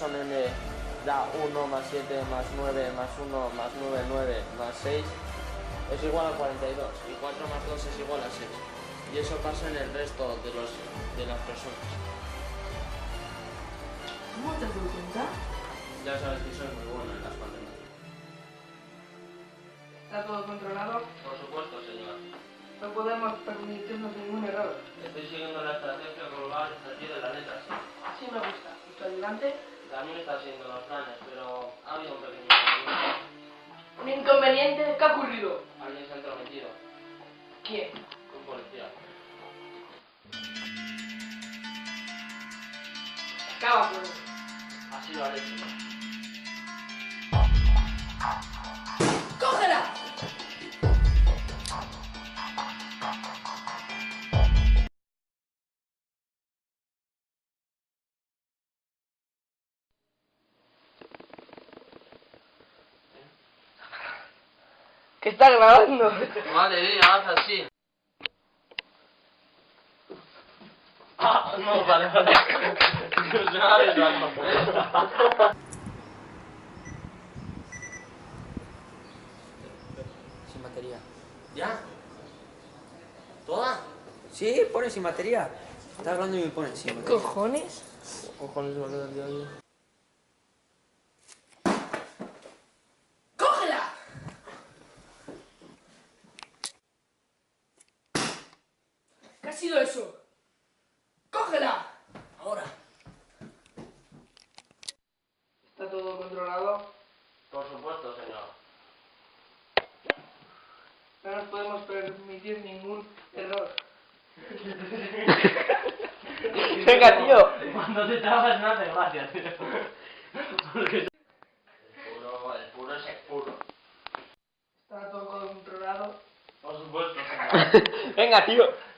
son n da 1 más 7 más 9 más 1 más 9, 9 más 6 es igual a 42 y 4 más 2 es igual a 6. Y eso pasa en el resto de las personas. ¿Cómo te has dado cuenta? Ya sabes que soy muy bueno en las matemáticas. ¿Está todo controlado? Por supuesto, señor. No podemos permitirnos ningún error. Estoy siguiendo la estrategia global aquí de la letra, sí. Así me gusta. ¿Y tu ayudante? También está siguiendo los planes, pero ha habido un pequeño inconveniente. ¿Un inconveniente? ¿Qué ha ocurrido? Alguien se ha entrometido. ¿Quién? Un policía. Acaba con él. Así lo haré, señor. ¡Cógela! ¿Qué está grabando? Madre mía, haz así. Ah, no, vale. Sin batería. ¿Ya? ¿Toda? Sí, pone sin batería. Está hablando y me pone sin batería. ¿Cojones? Cojones, me quedo el día hoy. ¡Cógela! ¿Qué ha sido eso? ¡Cógela! Ahora. ¿Está todo controlado? Por supuesto, señor. No nos podemos permitir ningún error. Venga, tío. Cuando te trabas no hace gracia, tío. Porque... el puro es el puro. ¿Está todo controlado? Por supuesto, señor. Venga, tío.